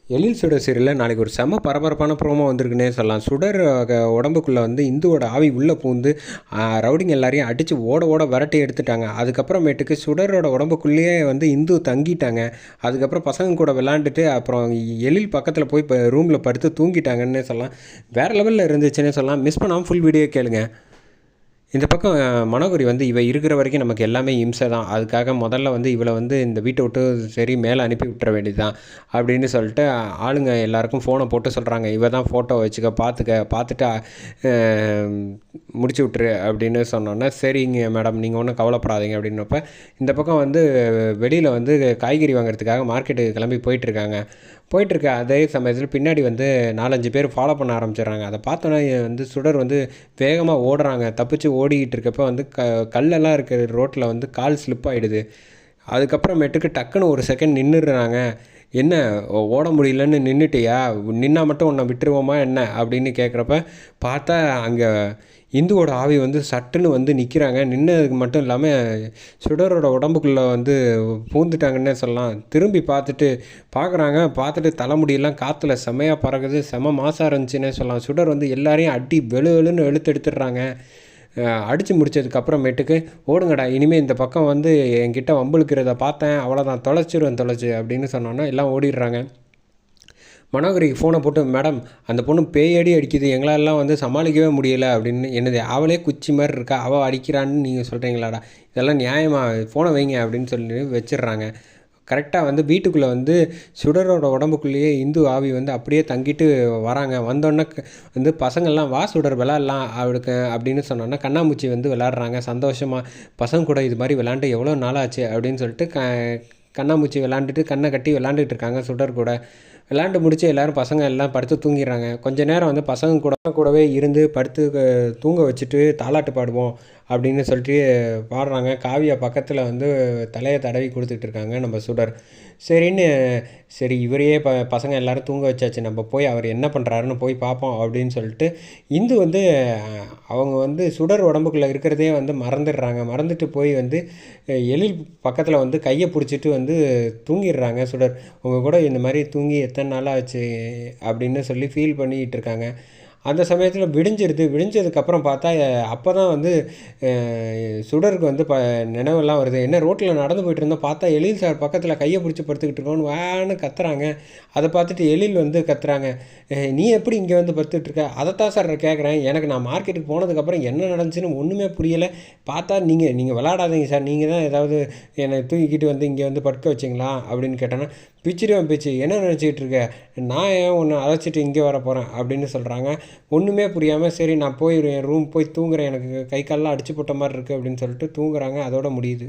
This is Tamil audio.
எழில் சுடர் சீரியலில் நாளைக்கு ஒரு செம்ம பரபரப்பான ப்ரோமோ வந்திருக்குன்னே சொல்லலாம். சுடர் உடம்புக்குள்ளே வந்து இந்துவோட ஆவி உள்ளே பூந்து ரவுடிங்க எல்லாரையும் அடித்து ஓட ஓட விரட்டி எடுத்துட்டாங்க. அதுக்கப்புறமேட்டுக்கு சுடரோட உடம்புக்குள்ளேயே வந்து இந்து தங்கிட்டாங்க. அதுக்கப்புறம் பசங்க கூட விளாண்டுட்டு அப்புறம் எழில் பக்கத்தில் போய் இப்போ ரூமில் படுத்து தூங்கிட்டாங்கன்னே சொல்லலாம். வேறு லெவலில் இருந்துச்சுன்னே சொல்லலாம். மிஸ் பண்ணாமல் ஃபுல் வீடியோ கேளுங்க. இந்த பக்கம் மனோகரி வந்து இவ இருக்கிற வரைக்கும் நமக்கு எல்லாமே இம்சை தான். அதுக்காக முதல்ல வந்து இவளை வந்து இந்த வீட்டை விட்டு சரி மேலே அனுப்பி விட்டுற வேண்டியது தான் அப்படின்னு சொல்லிட்டு ஆளுங்க எல்லாருக்கும் ஃபோனை போட்டு சொல்கிறாங்க. இவ தான் ஃபோட்டோ வச்சுக்க பார்த்துட்டு முடிச்சு விட்டுரு அப்படின்னு சொன்னோன்னே சரிங்க மேடம் நீங்கள் ஒன்றும் கவலைப்படாதீங்க அப்படின்னப்ப இந்த பக்கம் வந்து வெளியில் வந்து காய்கறி வாங்குறதுக்காக மார்க்கெட்டுக்கு கிளம்பி போயிட்டுருக்க அதே சமயத்தில் பின்னாடி வந்து 4-5 பேர் ஃபாலோ பண்ண ஆரம்பிச்சிடுறாங்க. அதை பார்த்தோன்னா வந்து சுடர் வந்து வேகமாக ஓடுறாங்க. தப்பிச்சு ஓடிக்கிட்டு இருக்கப்போ வந்து கல்லெல்லாம் இருக்கிற ரோட்டில் வந்து கால் ஸ்லிப் ஆகிடுது. அதுக்கப்புறமேட்டுக்கு டக்குன்னு ஒரு செகண்ட் நின்றுடுறாங்க. என்ன ஓட முடியலன்னு நின்றுட்டியா, நின்னா மட்டும் உன்னை விட்டுருவோமா என்ன அப்படின்னு கேட்குறப்ப பார்த்தா அங்கே இந்துவோட ஆவி வந்து சட்டுன்னு வந்து நிற்கிறாங்க. நின்னதுக்கு மட்டும் இல்லாமல் சுடரோட உடம்புக்குள்ளே வந்து பூந்துட்டாங்கன்னே சொல்லலாம். திரும்பி பார்த்துட்டு தலைமுடியெல்லாம் காற்றுல செம்மையாக பறகுது. செம மாசாக இருந்துச்சுன்னே சொல்லலாம். சுடர் வந்து எல்லாரையும் அடி வெளுன்னு எடுத்துடுறாங்க. அடித்து முடிச்சதுக்கப்புறமேட்டுக்கு ஓடுங்கடா, இனிமேல் இந்த பக்கம் வந்து என்கிட்ட வம்புழுக்கிறத பார்த்தேன் அவ்வளோதான், தொலைச்சி அப்படின்னு சொன்னோன்னா எல்லாம் ஓடிடுறாங்க. மனோகரிக்கு ஃபோனை போட்டு மேடம் அந்த பொண்ணு பேயடி அடிக்குது, எங்களாலெல்லாம் வந்து சமாளிக்கவே முடியலை அப்படின்னு. என்னது அவளே குச்சி மாதிரி இருக்கா, அவள் அடிக்கிறான்னு நீங்கள் சொல்கிறீங்களாடா, இதெல்லாம் நியாயமா, ஃபோனை வைங்க அப்படின்னு சொல்லி வச்சிடுறாங்க. கரெக்டாக வந்து வீட்டுக்குள்ளே வந்து சுடரோட உடம்புக்குள்ளேயே இந்து ஆவி வந்து அப்படியே தங்கிட்டு வராங்க. வந்தோடனே வந்து பசங்கள்லாம் வா சுடர் விளாட்லாம் அவளுக்கு அப்படின்னு சொன்னோன்னா கண்ணாமூச்சி வந்து விளாட்றாங்க சந்தோஷமாக. பசங்க கூட இது மாதிரி விளாண்டு எவ்வளோ நாளாச்சு அப்படின்னு சொல்லிட்டு கண்ணாமூச்சி விளாண்டுட்டு கண்ணை கட்டி விளாண்டுட்டு இருக்காங்க சுடர் கூட. விளாண்டு முடிச்சு எல்லோரும் பசங்க எல்லாம் படுத்து தூங்கிடுறாங்க. கொஞ்ச நேரம் வந்து பசங்க கூடவே இருந்து படுத்து தூங்க வச்சுட்டு தாலாட்டு பாடுவோம் அப்படின்னு சொல்லிட்டு பாடுறாங்க. காவியா பக்கத்தில் வந்து தலையை தடவி கொடுத்துட்ருக்காங்க நம்ம சுடர். சரி இவரையே பசங்க எல்லோரும் தூங்க வச்சாச்சு, நம்ம போய் அவர் என்ன பண்ணுறாருன்னு போய் பார்ப்போம் அப்படின்னு சொல்லிட்டு இந்து வந்து அவங்க வந்து சுடர் உடம்புக்குள்ளே இருக்கிறதே வந்து மறந்துட்டு போய் வந்து எழில் பக்கத்தில் வந்து கையை பிடிச்சிட்டு வந்து தூங்கிடுறாங்க. சுடர் உங்கள் கூட இந்த மாதிரி தூங்கி எத்தனை நாள் ஆச்சு அப்படின்னு சொல்லி ஃபீல் பண்ணிக்கிட்டு இருக்காங்க. அந்த சமயத்தில் விடிஞ்சதுக்கப்புறம் பார்த்தா அப்போ தான் வந்து சுடருக்கு வந்து நினைவெல்லாம் வருது. என்ன ரோட்டில் நடந்து போயிட்டு இருந்தோம், பார்த்தா எழில் சார் பக்கத்தில் கையை பிடிச்சி படுத்துக்கிட்டு இருக்கோன்னு வேன்னு கத்துறாங்க. அதை பார்த்துட்டு எழில் வந்து கத்துறாங்க, நீ எப்படி இங்கே வந்து படுத்துட்ருக்க? அதைத்தான் சார் கேட்குறேன், எனக்கு நான் மார்க்கெட்டுக்கு போனதுக்கப்புறம் என்ன நடந்துச்சுன்னு ஒன்றுமே புரியலை. பார்த்தா நீங்கள் விளாடாதீங்க சார், நீங்கள் தான் ஏதாவது என்னை தூக்கிக்கிட்டு வந்து இங்கே வந்து படுக்க வச்சிங்களா அப்படின்னு கேட்டேன்னா பிச்சிடுவேன் பிச்சு, என்ன நினச்சிக்கிட்டு இருக்க, நான் ஏன் ஒன்று அழைச்சிட்டு இங்கே வர போகிறேன் அப்படின்னு சொல்கிறாங்க. ஒன்றுமே புரியாமல் சரி நான் போய் என் ரூம் போய் தூங்குறேன், எனக்கு கை காலெலாம் அடிச்சு போட்ட மாதிரி இருக்குது அப்படின்னு சொல்லிட்டு தூங்குறாங்க. அதோட முடியுது.